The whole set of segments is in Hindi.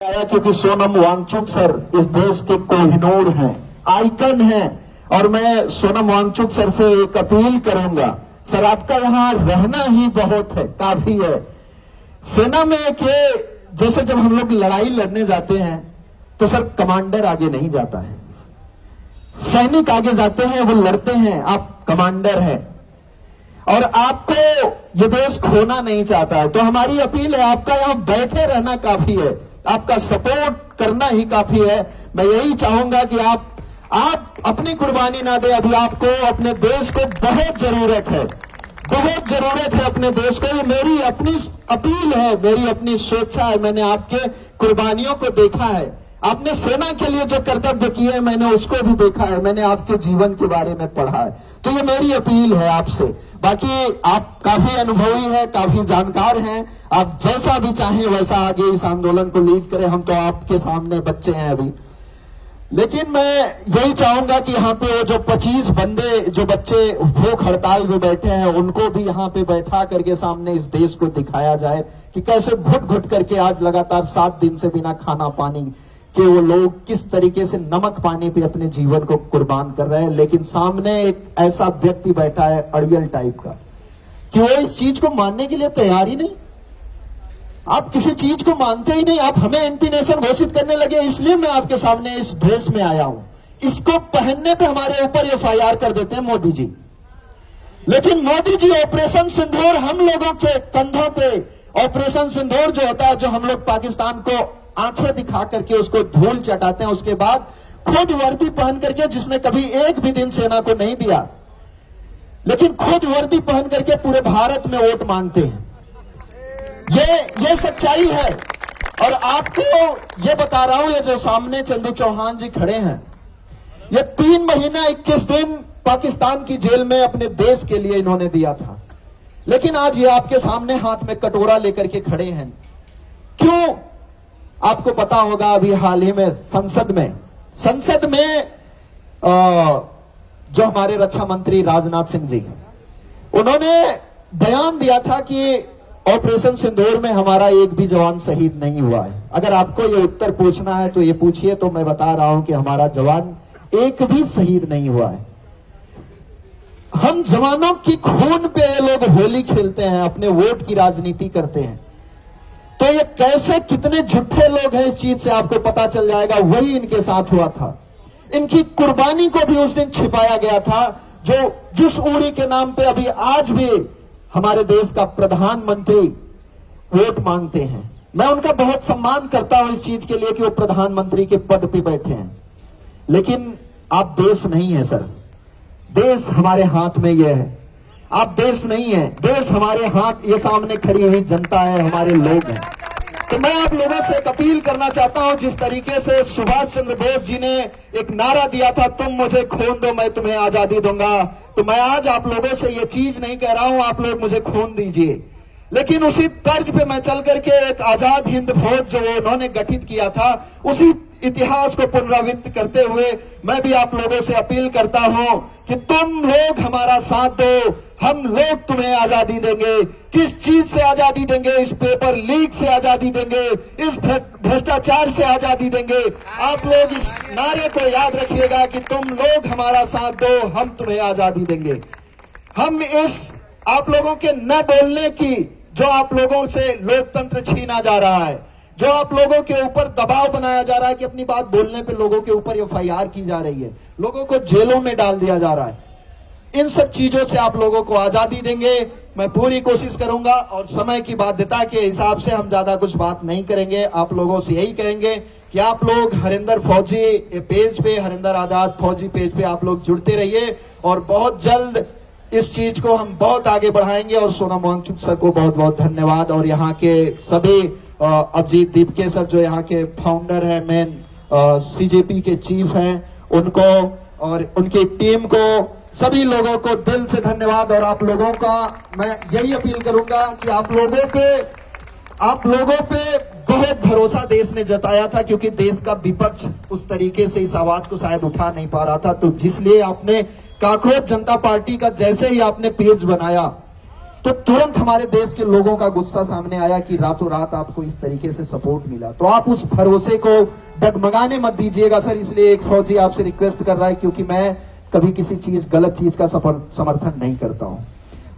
आया क्योंकि सोनम वांगचुक सर इस देश के कोहिनूर हैं, आइकन हैं। और मैं सोनम वांगचुक सर से एक अपील करूंगा, सर आपका यहां रहना ही बहुत है, काफी है। सेना में के जैसे जब हम लोग लड़ाई लड़ने जाते हैं तो सर कमांडर आगे नहीं जाता है, सैनिक आगे जाते हैं, वो लड़ते हैं, आप कमांडर हैं और आपको ये देश खोना नहीं चाहता है। तो हमारी अपील है, आपका यहां बैठे रहना काफी है, आपका सपोर्ट करना ही काफी है। मैं यही चाहूंगा कि आप अपनी कुर्बानी ना दे, अभी आपको अपने देश को बहुत जरूरत है, बहुत जरूरत है अपने देश को। ये मेरी अपनी अपील है, मेरी अपनी स्वेच्छा है। मैंने आपके कुर्बानियों को देखा है, आपने सेना के लिए जो कर्तव्य किए हैं मैंने उसको भी देखा है, मैंने आपके जीवन के बारे में पढ़ा है। तो ये मेरी अपील है आपसे। बाकी आप काफी अनुभवी हैं, काफी जानकार हैं, आप जैसा भी चाहें वैसा आगे इस आंदोलन को लीड करें। हम तो आपके सामने बच्चे हैं अभी, लेकिन मैं यही चाहूंगा कि यहाँ पे वो जो 25 बंदे जो बच्चे भूख हड़ताल में बैठे हैं उनको भी यहाँ पे बैठा करके सामने इस देश को दिखाया जाए कि कैसे घुट घुट करके आज लगातार 7 दिन से बिना खाना पानी कि वो लोग किस तरीके से नमक पानी पे अपने जीवन को कुर्बान कर रहे हैं। लेकिन सामने एक ऐसा व्यक्ति बैठा है अड़ियल टाइप का कि वो इस चीज को मानने के लिए तैयार ही नहीं। आप किसी चीज को मानते ही नहीं, आप हमें एंटी नेशन घोषित करने लगे। इसलिए मैं आपके सामने इस ड्रेस में आया हूं, इसको पहनने पे हमारे ऊपर एफआईआर कर देते हैं मोदी जी। लेकिन मोदी जी ऑपरेशन सिंदूर हम लोगों के कंधों पे, ऑपरेशन सिंदूर जो होता है, जो हम लोग पाकिस्तान को आंखें दिखा करके उसको धूल चटाते हैं, उसके बाद खुद वर्दी पहन करके, जिसने कभी एक भी दिन सेना को नहीं दिया, लेकिन खुद वर्दी पहन करके पूरे भारत में वोट मांगते हैं। ये सच्चाई है। और आपको ये बता रहा हूं, ये जो सामने चंदू चौहान जी खड़े हैं, ये 3 महीना 21 दिन पाकिस्तान की जेल में अपने देश के लिए इन्होंने दिया था। लेकिन आज ये आपके सामने हाथ में कटोरा लेकर के खड़े हैं। क्यों? आपको पता होगा अभी हाल ही में संसद में जो हमारे रक्षा मंत्री राजनाथ सिंह जी, उन्होंने बयान दिया था कि ऑपरेशन सिंदूर में हमारा एक भी जवान शहीद नहीं हुआ है। अगर आपको ये उत्तर पूछना है तो ये पूछिए, तो मैं बता रहा हूं कि हमारा जवान एक भी शहीद नहीं हुआ है। हम जवानों की खून पे लोग होली खेलते हैं, अपने वोट की राजनीति करते हैं। तो ये कैसे, कितने झूठे लोग हैं, इस चीज से आपको पता चल जाएगा। वही इनके साथ हुआ था। इनकी कुर्बानी को भी उस दिन छिपाया गया था, जो जिस उरी के नाम पे अभी आज भी हमारे देश का प्रधानमंत्री वोट मांगते हैं। मैं उनका बहुत सम्मान करता हूं इस चीज के लिए कि वो प्रधानमंत्री के पद पे बैठे हैं। लेकिन आप देश नहीं है सर, देश हमारे हाथ में ये है। आप देश नहीं है, देश हमारे हाथ, ये सामने खड़ी हुई जनता है, हमारे लोग हैं। तो मैं आप लोगों से एक अपील करना चाहता हूं, जिस तरीके से सुभाष चंद्र बोस जी ने एक नारा दिया था, तुम मुझे खून दो मैं तुम्हें आजादी दूंगा, तो मैं आज आप लोगों से ये चीज नहीं कह रहा हूं आप लोग मुझे खून दीजिए। लेकिन उसी तर्ज पे मैं चल करके एक आजाद हिंद फौज जो उन्होंने गठित किया था, उसी इतिहास को पुनरावृत्त करते हुए मैं भी आप लोगों से अपील करता हूं कि तुम लोग हमारा साथ दो, हम लोग तुम्हें आजादी देंगे। किस चीज से आजादी देंगे? इस पेपर लीक से आजादी देंगे, इस भ्रष्टाचार से आजादी देंगे। आप लोग इस नारे को याद रखिएगा कि तुम लोग हमारा साथ दो, हम तुम्हें आजादी देंगे। हम इस आप लोगों के न बोलने की, जो आप लोगों से लोकतंत्र छीना जा रहा है, जो आप लोगों के ऊपर दबाव बनाया जा रहा है कि अपनी बात बोलने पे लोगों के ऊपर एफआईआर की जा रही है, लोगों को जेलों में डाल दिया जा रहा है, इन सब चीजों से आप लोगों को आजादी देंगे। मैं पूरी कोशिश करूंगा और समय की बाध्यता के हिसाब से हम ज्यादा कुछ बात नहीं करेंगे। आप लोगों से यही कहेंगे कि आप लोग हरिंदर फौजी पेज पे, हरिंदर आजाद फौजी पेज पे आप लोग जुड़ते रहिए और बहुत जल्द इस चीज को हम बहुत आगे बढ़ाएंगे। और सोनम वांगचुक सर को बहुत बहुत धन्यवाद, और यहाँ के सभी अभिजीत दीपके सर जो यहाँ के फाउंडर हैं, मेन सीजेपी के चीफ हैं, उनको और उनकी टीम को, सभी लोगों को दिल से धन्यवाद। और आप लोगों का मैं यही अपील करूंगा कि आप लोगों पे बहुत भरोसा देश ने जताया था, क्योंकि देश का विपक्ष उस तरीके से इस आवाज को शायद उठा नहीं पा रहा था। तो जिसलिए आपने कॉकरोच जनता पार्टी का जैसे ही आपने पेज बनाया, तो तुरंत हमारे देश के लोगों का गुस्सा सामने आया कि रातों रात आपको इस तरीके से सपोर्ट मिला। तो आप उस भरोसे को डगमगाने मत दीजिएगा सर। इसलिए एक फौजी आपसे रिक्वेस्ट कर रहा है, क्योंकि मैं कभी किसी चीज गलत चीज का समर्थन नहीं करता हूं।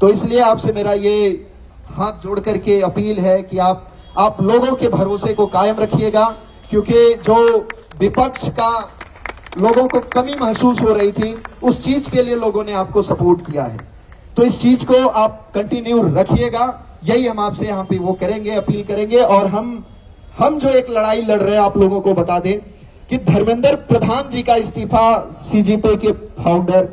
तो इसलिए आपसे मेरा ये हाथ जोड़ करके अपील है कि आप लोगों के भरोसे को कायम रखिएगा, क्योंकि जो विपक्ष का लोगों को कमी महसूस हो रही थी, उस चीज के लिए लोगों ने आपको सपोर्ट किया है। तो इस चीज को आप कंटिन्यू रखिएगा, यही हम आपसे यहां पे वो करेंगे, अपील करेंगे। और हम जो एक लड़ाई लड़ रहे हैं, आप लोगों को बता दें कि धर्मेंद्र प्रधान जी का इस्तीफा, सीजेपी के फाउंडर,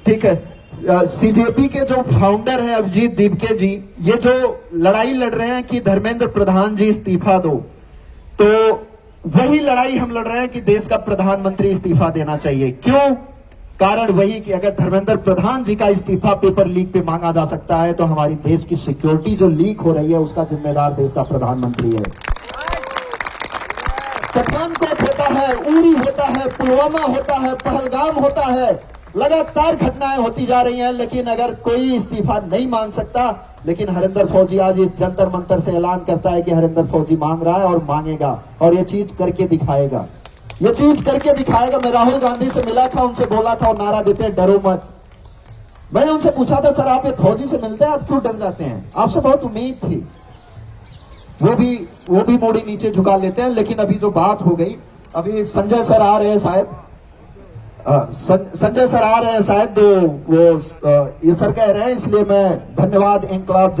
ठीक है, सीजेपी के जो फाउंडर हैं अभिजीत दीपके जी, ये जो लड़ाई लड़ रहे हैं कि धर्मेंद्र प्रधान जी इस्तीफा दो, तो वही लड़ाई हम लड़ रहे हैं कि देश का प्रधानमंत्री इस्तीफा देना चाहिए। क्यों? कारण वही कि अगर धर्मेंद्र प्रधान जी का इस्तीफा पेपर लीक पे मांगा जा सकता है, तो हमारी देश की सिक्योरिटी जो लीक हो रही है उसका जिम्मेदार देश का प्रधानमंत्री है। पठानकोट होता है, उरी होता है, पुलवामा होता है, पहलगाम होता है, लगातार घटनाएं होती जा रही हैं, लेकिन अगर कोई इस्तीफा नहीं मांग सकता, लेकिन हरिंदर फौजी आज इस जंतर मंतर से ऐलान करता है कि हरिंदर फौजी मांग रहा है और मांगेगा, और ये चीज करके दिखाएगा, ये चीज करके दिखाएगा। मैं राहुल गांधी से मिला था, उनसे बोला था, और नारा देते हैं डरो मत। मैंने उनसे पूछा था, सर आप एक फौजी से मिलते हैं, आप क्यों डर जाते हैं? आपसे बहुत उम्मीद थी। वो भी मोड़ी नीचे झुका लेते हैं। लेकिन अभी जो बात हो गई, अभी संजय सर आ रहे हैं शायद, संजय सर आ रहे हैं शायद, वो ये सर कह रहे हैं, इसलिए मैं धन्यवाद इंकलाब